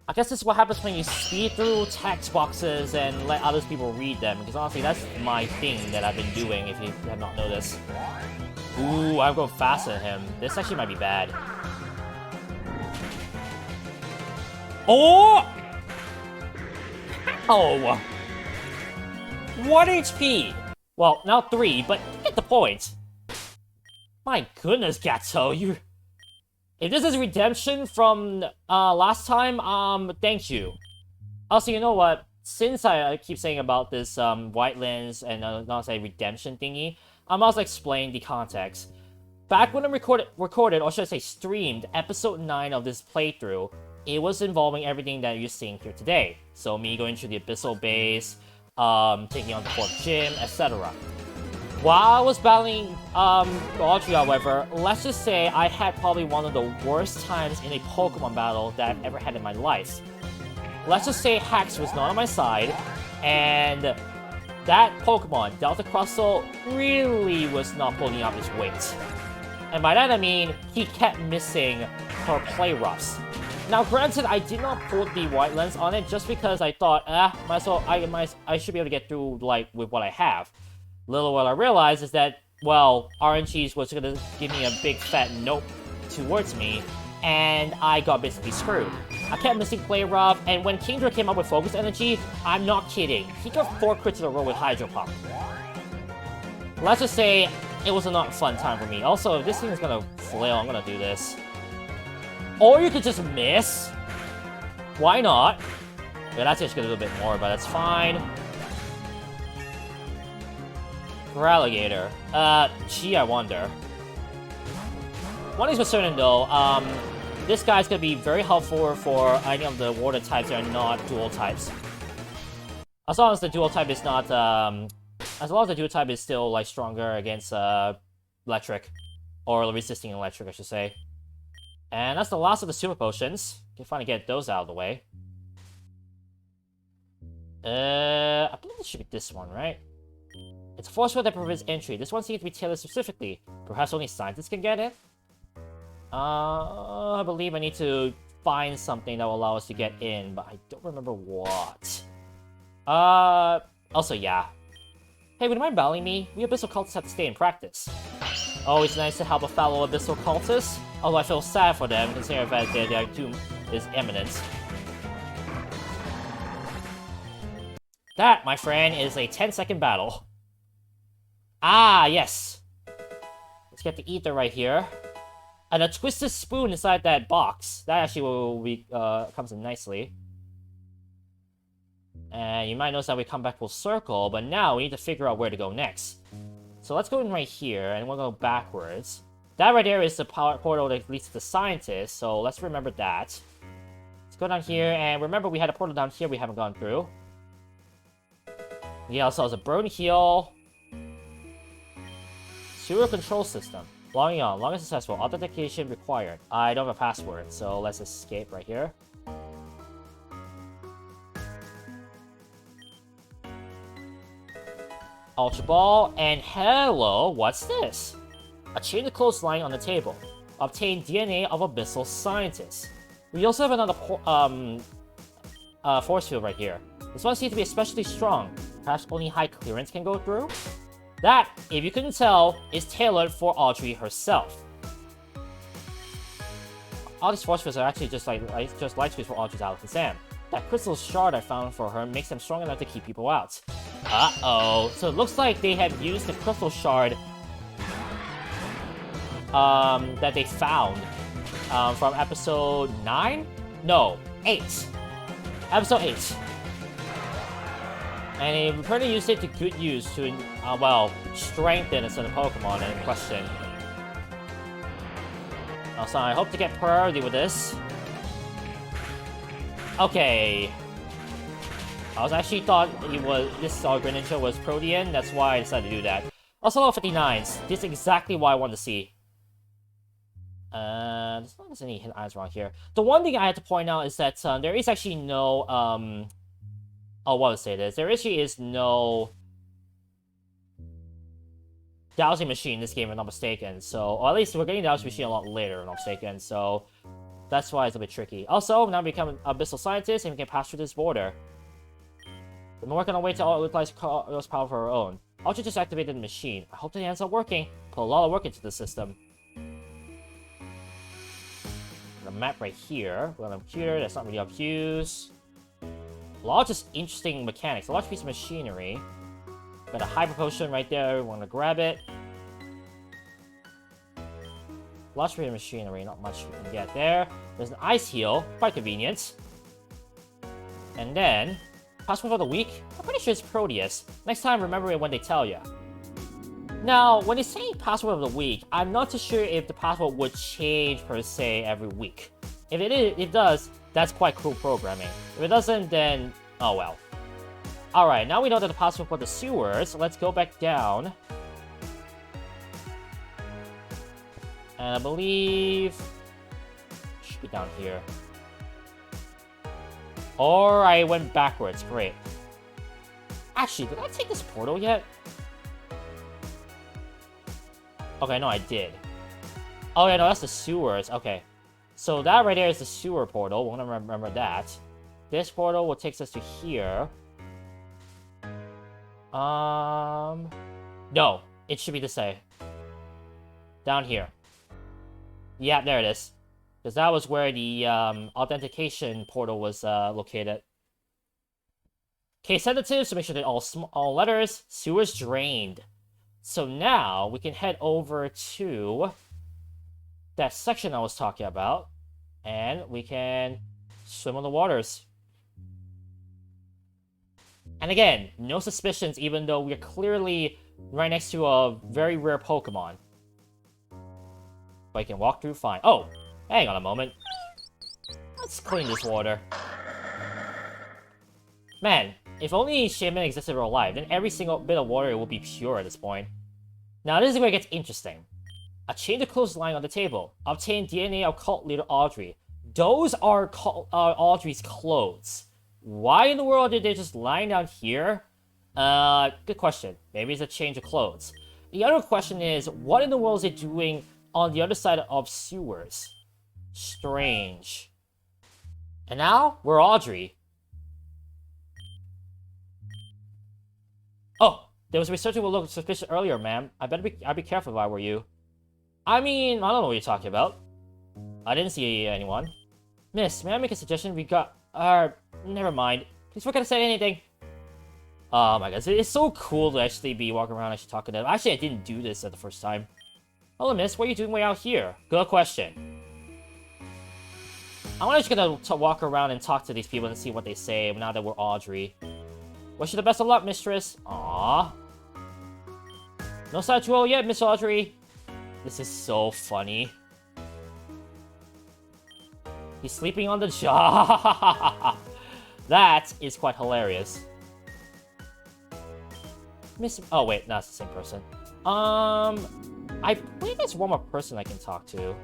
I guess this is what happens when you speed through text boxes and let other people read them. Because honestly, that's my thing that I've been doing, if you have not noticed. Ooh, I'm going faster than him. This actually might be bad. Oh! Oh! 1 HP! Well, now 3, but you get the point. My goodness, Gato, you... If this is redemption from last time, thank you. Also, you know what? Since I keep saying about this Whitelands and not say redemption thingy, I must explain the context. Back when I recorded, or should I say streamed, episode 9 of this playthrough, it was involving everything that you're seeing here today. So me going to the Abyssal Base, taking on the Fort Gym, etc. While I was battling Audrey, however, let's just say I had probably one of the worst times in a Pokemon battle that I've ever had in my life. Let's just say Hax was not on my side, and that Pokemon, Delta Crustle, really was not pulling up his weight. And by that I mean, he kept missing her play roughs. Now granted, I did not pull the White Lens on it just because I thought, might as well, I should be able to get through, like, with what I have. Little what I realized is that, well, RNG's was gonna give me a big fat nope towards me, and I got basically screwed. I kept missing play rough, and when Kingdra came up with Focus Energy, I'm not kidding. He got 4 crits in a row with Hydro Pump. Let's just say it was a not fun time for me. Also, if this thing is gonna flail, I'm gonna do this. Or you could just miss. Why not? Yeah, that's actually gonna do a bit more, but that's fine. Alligator. Gee, I wonder. One thing's for certain though, this guy's gonna be very helpful for any of the water types that are not dual types. As long as the dual type is not, as long as the dual type is still, like, stronger against, electric. Or resisting electric, I should say. And that's the last of the super potions. Can finally get those out of the way. I believe it should be this one, right? It's a force field that prevents entry. This one seems to be tailored specifically. Perhaps only scientists can get it? I believe I need to find something that will allow us to get in, but I don't remember what. Also, yeah. Hey, would you mind battling me? We Abyssal cultists have to stay in practice. Always nice to help a fellow Abyssal cultist, although I feel sad for them, considering that their doom is imminent. That, my friend, is a 10-second battle. Ah, yes. Let's get the ether right here. And a twisted spoon inside that box. That actually will be, comes in nicely. And you might notice that we come back full circle, but now we need to figure out where to go next. So let's go in right here, and we'll go backwards. That right there is the power portal that leads to the scientist, so let's remember that. Let's go down here, and remember we had a portal down here we haven't gone through. We also has a burn heal. Sewer control system. Logging on. Long and successful. Authentication required. I don't have a password, so let's escape right here. Ultra Ball, and hello, what's this? A chain of clothesline on the table. Obtain DNA of Abyssal Scientists. We also have another force field right here. This one seems to be especially strong. Perhaps only high clearance can go through? That, if you couldn't tell, is tailored for Audrey herself. All these force fields are actually just light fields for Audrey's Alex and Sam. That crystal shard I found for her makes them strong enough to keep people out. Uh-oh. So it looks like they have used the crystal shard that they found from episode 9? No, 8. Episode 8. And they apparently used it to good use to, well, strengthen a certain Pokemon in question. Also, I hope to get priority with this. Okay. I was actually thought this Greninja was Protean, that's why I decided to do that. Also, level 59s. This is exactly what I want to see. There's not any hidden items around here. The one thing I had to point out is that there is actually no, oh, what to say this? There actually is no dowsing machine in this game, if I'm not mistaken. So, or at least we're getting the dowsing machine a lot later, if I'm not mistaken. So, that's why it's a bit tricky. Also, now we become an Abyssal Scientist, and we can pass through this border. We're working on a way to utilize Carlos' power for our own. Ultra just activated the machine. I hope that it ends up working. Put a lot of work into the system. The map right here. We're on a computer that's not really of use. A lot of just interesting mechanics. A large piece of machinery. Got a hyper potion right there. We want to grab it. Large piece of machinery. Not much we can get there. There's an ice heal. Quite convenient. And then, password for the week? I'm pretty sure it's Proteus. Next time, remember it when they tell you. Now, when they say password of the week, I'm not too sure if the password would change per se every week. If it does, that's quite cool programming. If it doesn't, then oh well. Alright, now we know that the password for the sewers, so let's go back down. And I believe it should be down here. Or I went backwards, great. Actually, did I take this portal yet? Okay, no, I did. Oh yeah, no, that's the sewers, okay. So that right there is the sewer portal, we're gonna remember that. This portal will take us to here. No, it should be this way. Down here. Yeah, there it is. Because that was where the authentication portal was located. Case sensitive, so make sure that all letters. Sewers drained. So now we can head over to that section I was talking about, and we can swim on the waters. And again, no suspicions, even though we're clearly right next to a very rare Pokemon. But you can walk through fine. Oh, hang on a moment. Let's clean this water. Man, if only Shaman existed in real life, then every single bit of water would be pure at this point. Now this is where it gets interesting. A change of clothes lying on the table. Obtain DNA of cult leader Audrey. Those are Audrey's clothes. Why in the world did they just lying down here? Good question. Maybe it's a change of clothes. The other question is, what in the world is it doing on the other side of sewers? Strange. And now, we're Audrey. Oh, there was a researcher who looked suspicious earlier, ma'am. I'd be careful if I were you. I mean, I don't know what you're talking about. I didn't see anyone. Miss, may I make a suggestion? We got... never mind. Please forget to say anything. Oh my god, it's so cool to actually be walking around actually talking to them. Actually, I didn't do this at the first time. Hello, miss. What are you doing way out here? Good question. I'm just gonna walk around and talk to these people and see what they say now that we're Audrey. Wish you the best of luck, mistress. Aww. No such role yet, Miss Audrey. This is so funny. He's sleeping on the job. That is quite hilarious. Miss... Oh, wait. No, it's the same person. I believe there's one more person I can talk to.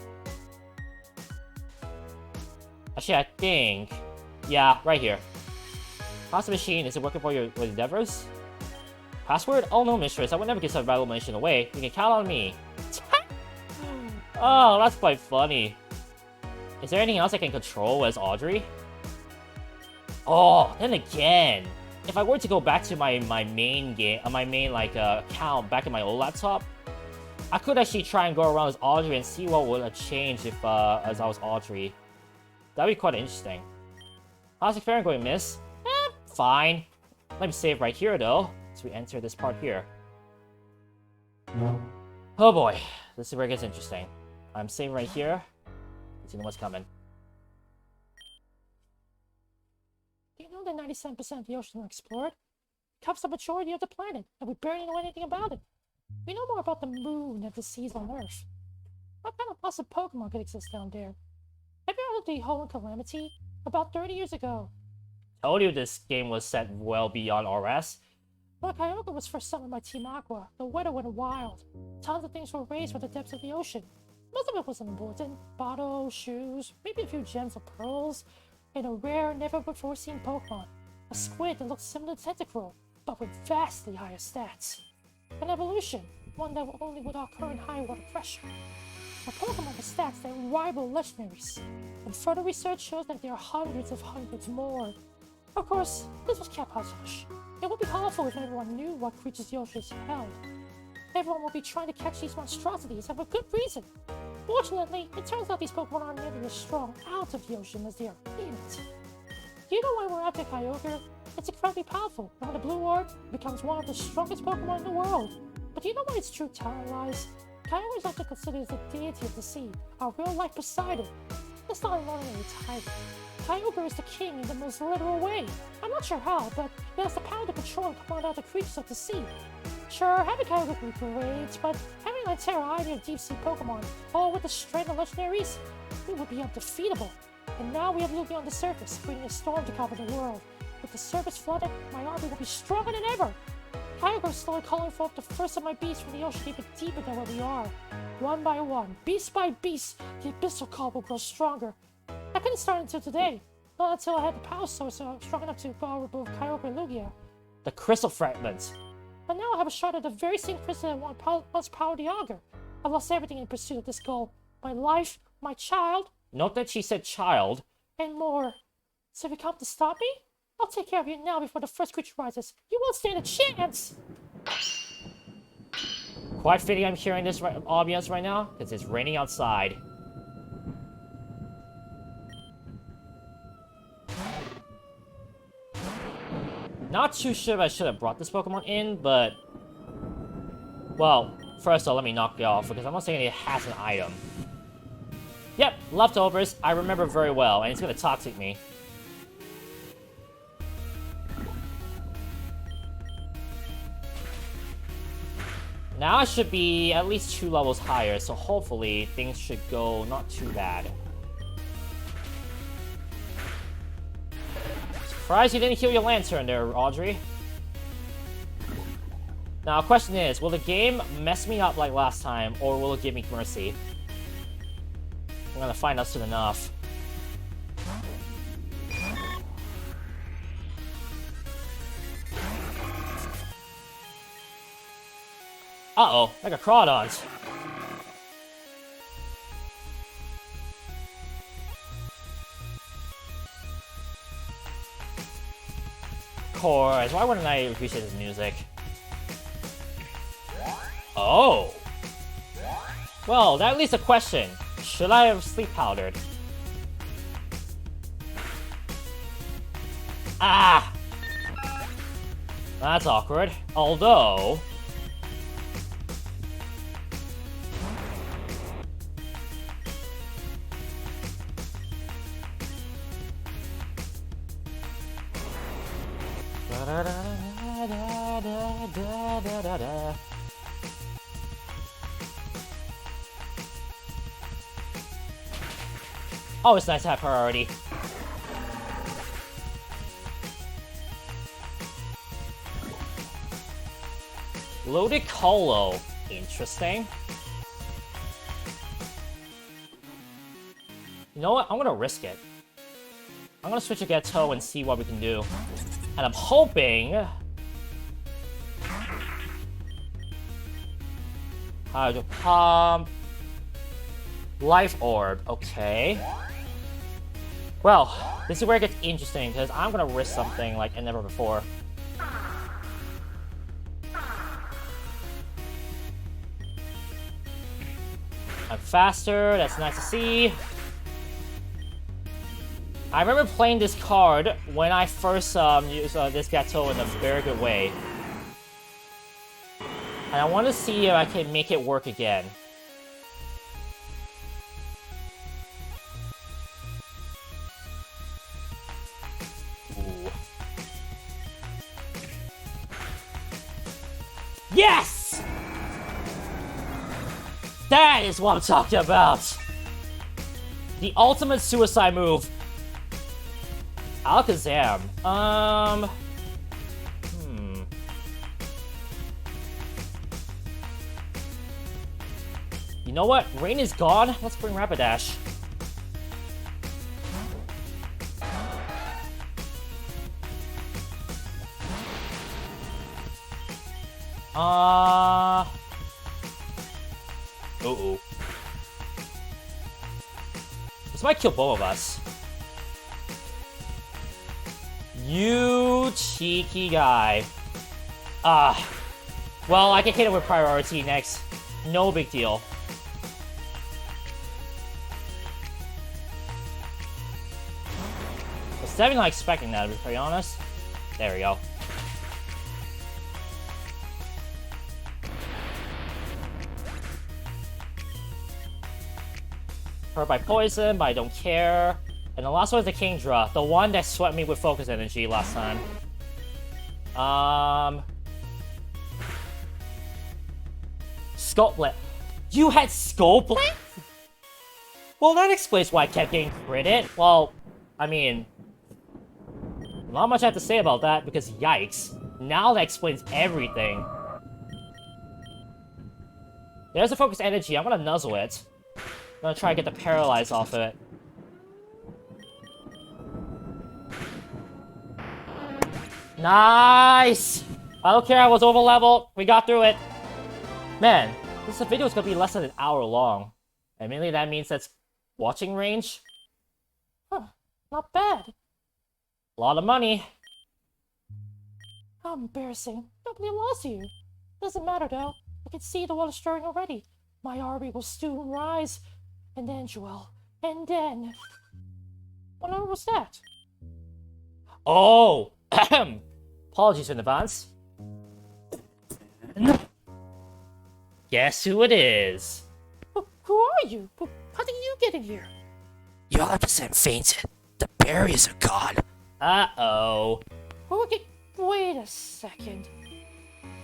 Actually, I think... Yeah, right here. How's the machine? Is it working for your endeavors? Password? Oh, no, mistress. I would never give such valuable information away. You can count on me. Oh, that's quite funny. Is there anything else I can control as Audrey? Oh, then again, if I were to go back to my main game, account back in my old laptop, I could actually try and go around as Audrey and see what would have changed if as I was Audrey. That'd be quite interesting. How's the experiment going, miss? Fine. Let me save right here though, so we enter this part here. Oh boy, this is where it gets interesting. I'm saving right here. Let's see what's coming. Do you know that 97% of the ocean are explored? It covers the majority of the planet, and we barely know anything about it. We know more about the moon than the seas on Earth. What kind of awesome Pokemon could exist down there? Have you heard of the Hoenn Calamity? About 30 years ago. Told you this game was set well beyond RS. When Kyogre was first summoned by Team Aqua, the weather went wild. Tons of things were raised from the depths of the ocean. Most of it wasn't important. Bottles, shoes, maybe a few gems or pearls, and a rare, never-before-seen Pokemon. A squid that looked similar to Tentacruel, but with vastly higher stats. An evolution, one that will only would occur in high water pressure. A Pokemon with stats that rival legendaries. And further research shows that there are hundreds more. Of course, this was kept hush-hush. It would be awful if everyone knew what creatures the ocean held. Everyone will be trying to catch these monstrosities, and for good reason. Fortunately, it turns out these Pokemon aren't nearly as strong out of the ocean as they are in it. Do you know why we're after Kyogre? It's incredibly powerful, and when the Blue Orb becomes one of the strongest Pokemon in the world. But do you know where its true talent lies? Kyogre is often considered as the deity of the sea, our real-life Poseidon. That's not an ordinary title. Kyogre is the king in the most literal way. I'm not sure how, but it has the power to control and command all the creatures of the sea. Sure, having Kyogre would be great, but having an entire army of deep-sea Pokemon, all with the strength of legendaries, we would be undefeatable. And now we have Lugia on the surface, creating a storm to cover the world. With the surface flooded, my army will be stronger than ever. Kyogre is slowly calling forth the first of my beasts from the ocean even deeper than where we are. One by one, beast by beast, the abyssal call will grow stronger. I couldn't start until today. Not until I had the power source strong enough to power both Kyogre and Lugia. The crystal fragments. But now I have a shot at the very same crystal that once powered the Augur. I've lost everything in pursuit of this goal. My life, my child. Note that she said child. And more. So if you come to stop me, I'll take care of you now before the first creature rises. You won't stand a chance! Quite fitting I'm hearing this ambience right now, because it's raining outside. Not too sure if I should have brought this Pokemon in, but... Well, first of all, let me knock it off, because I'm not saying it has an item. Yep, leftovers, I remember very well, and it's gonna toxic me. Now I should be at least 2 levels higher, so hopefully things should go not too bad. Surprised you didn't heal your Lantern there, Audrey. Now, the question is, will the game mess me up like last time, or will it give me mercy? I'm gonna find out soon enough. Uh-oh, like a Crawdons. Of course, why wouldn't I appreciate this music? Oh! Well, that leaves a question. Should I have sleep powdered? Ah! That's awkward. Although... Oh, it's nice to have priority. Loaded Colo. Interesting. You know what? I'm gonna risk it. I'm gonna switch to Ghetto and see what we can do. And I'm hoping... Hydro Pump... Life Orb, okay. Well, this is where it gets interesting, because I'm gonna risk something like never before. I'm faster, that's nice to see. I remember playing this card when I first used this Gateau in a very good way. And I want to see if I can make it work again. Ooh. Yes! That is what I'm talking about! The ultimate suicide move. Alakazam. You know what? Rain is gone. Let's bring Rapidash. Uh-oh. This might kill both of us. You cheeky guy. Well, I can hit it with priority next. No big deal. I was definitely not expecting that, to be pretty honest. There we go. Hurt by poison, but I don't care. And the last one is the Kingdra, the one that swept me with focus energy last time. Sculptlet. You had Sculptlet? Well, that explains why I kept getting crit. Well, I mean... not much I have to say about that, because yikes. Now that explains everything. There's a focus energy, I'm gonna nuzzle it. I'm gonna try to get the paralyze off of it. Nice! I don't care, I was over leveled. We got through it. Man, this video is gonna be less than an hour long. And mainly that means that's watching range. Huh, not bad. A lot of money. How embarrassing. Nobody loves you. Doesn't matter though. I can see the water stirring already. My army will soon rise. And then, Joel. And then... what number was that? Oh! Ahem. Apologies in advance. Guess who it is? Who are you? How did you get in here? Your represent fainted. The barriers are gone. Uh-oh. Okay, wait a second.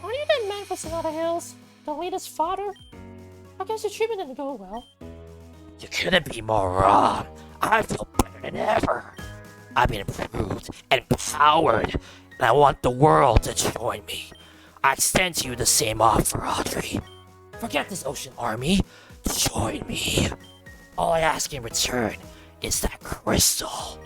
Are you that man from Sonata Hills? The latest fodder? I guess your treatment didn't go well. You couldn't be more wrong. I feel better than ever. I've been improved and empowered, and I want the world to join me. I extend to you the same offer, Audrey. Forget this ocean army. Join me. All I ask in return is that crystal.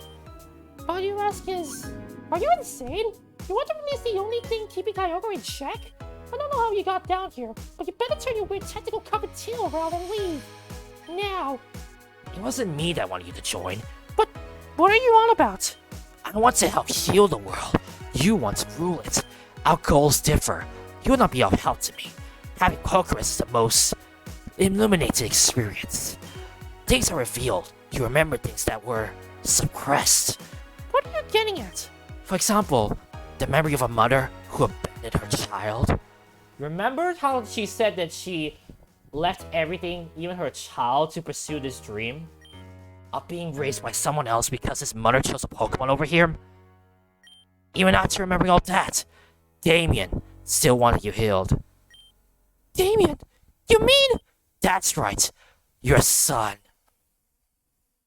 All you ask is, are you insane? You want to release the only thing keeping Kyogre in check? I don't know how you got down here, but you better turn your weird tentacle covered tail around and leave. Now. It wasn't me that wanted you to join. But what are you on about? I want to help heal the world. You want to rule it. Our goals differ. You will not be of help to me. Having Pokerus is the most illuminating experience. Things are revealed. You remember things that were suppressed. What are you getting at? For example, the memory of a mother who abandoned her child. Remember how she said that she left everything, even her child, to pursue this dream? Of being raised by someone else because his mother chose a Pokemon over him? Even after remembering all that, Damien still wanted you healed. Damien, you mean? That's right, your son.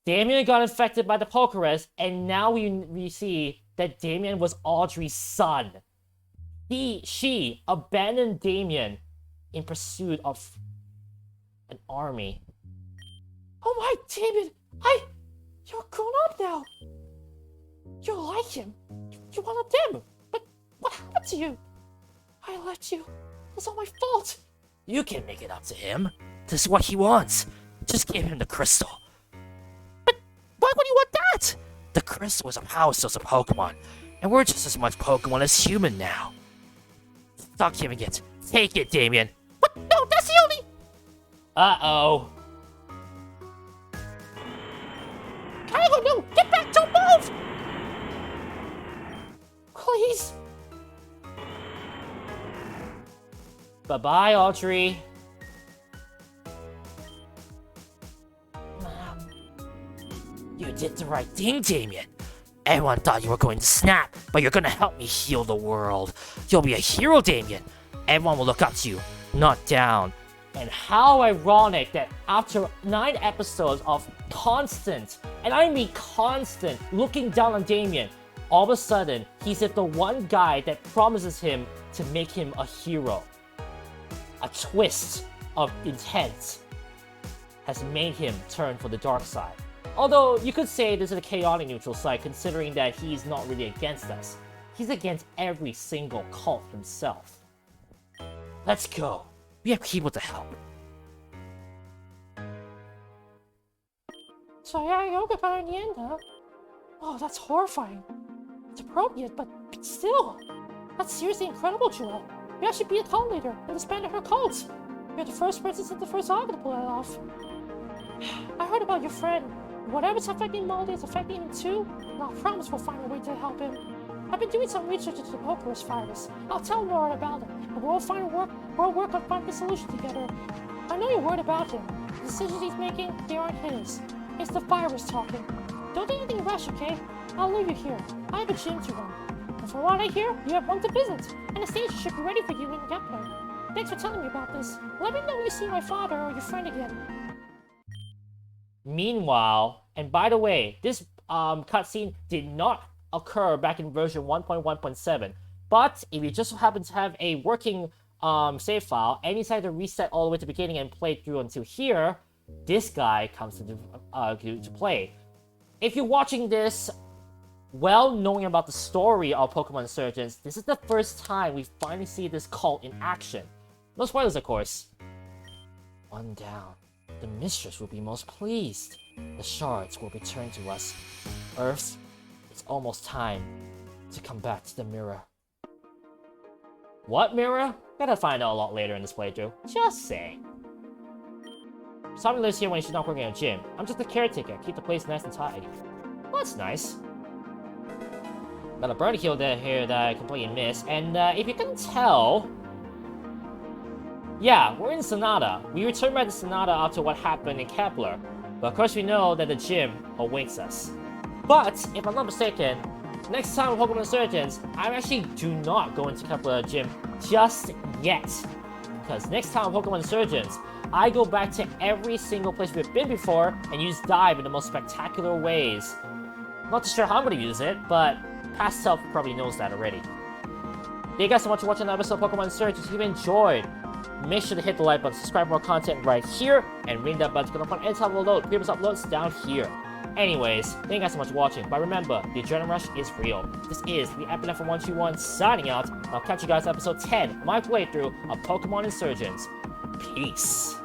Damien got infected by the Pokerus, and now we see that Damien was Audrey's son. She abandoned Damien in pursuit of an army. Oh my, Damien, you're grown up now. You're like him. You're one of them. But what happened to you? I left you. It's all my fault. You can make it up to him. This is what he wants. Just give him the crystal. But why would you want that? The crystal is a power source of Pokemon, and we're just as much Pokemon as human now. Stop giving it. Take it, Damien. What? No, that's the only... Uh-oh. Kylo, no! Get back! Don't move! Please. Bye-bye, Audrey. You did the right thing, Damien. Everyone thought you were going to snap, but you're gonna help me heal the world. You'll be a hero, Damien. Everyone will look up to you, not down. And how ironic that after 9 episodes of constant, and I mean constant, looking down on Damien, all of a sudden, he's the one guy that promises him to make him a hero. A twist of intent has made him turn for the dark side. Although, you could say this is a chaotic neutral side, considering that he's not really against us. He's against every single cult himself. Let's go. We have people to help. So yeah, yoga got her in the end, huh? Oh, that's horrifying. It's appropriate, but still. That's seriously incredible, Joel. You actually be a cult leader and disbanded her cult. You're the first person since the first saga to pull that off. I heard about your friend. Whatever's affecting Moldy is affecting him too, and I promise we'll find a way to help him. I've been doing some research into the Pokerus virus. I'll tell Lauren about it, and we'll work on finding a solution together. I know you're worried about him. The decisions he's making, they aren't his. It's the virus talking. Don't do anything rash, okay? I'll leave you here. I have a gym to run. And from what I hear, you have one to visit, and the station should be ready for you when you get there. Thanks for telling me about this. Let me know when you see my father or your friend again. Meanwhile, and by the way, this cutscene did not occur back in version 1.1.7, but if you just happen to have a working save file and you decide to reset all the way to the beginning and play through until here, this guy comes to play. If you're watching this well knowing about the story of Pokemon Insurgence, this is the first time we finally see this cult in action. No spoilers, of course. One down. The mistress will be most pleased. The shards will return to us. Earth, it's almost time to come back to the mirror. What mirror? Gotta find out a lot later in this playthrough. Just saying. Tommy lives here when she's not working at a gym. I'm just a caretaker, keep the place nice and tidy. Well, that's nice. Got a burn heal there here that I completely missed. And if you can tell, yeah, we're in Sonata. We returned back to Sonata after what happened in Kepler. But of course we know that the gym awaits us. But, if I'm not mistaken, next time with Pokemon Insurgence, I actually do not go into Kepler Gym just yet. Because next time with Pokemon Insurgence, I go back to every single place we've been before and use Dive in the most spectacular ways. Not too sure how I'm going to use it, but past self probably knows that already. Thank you guys so much for watching another episode of Pokemon Insurgence. If you enjoyed, make sure to hit the like button, subscribe for more content right here, and ring that bell to get up on any time of upload. Previous uploads down here. Anyways, thank you guys so much for watching, but remember, the adrenaline rush is real. This is the Epinephrine 121 signing out. I'll catch you guys episode 10 of my playthrough of Pokemon Insurgence. Peace.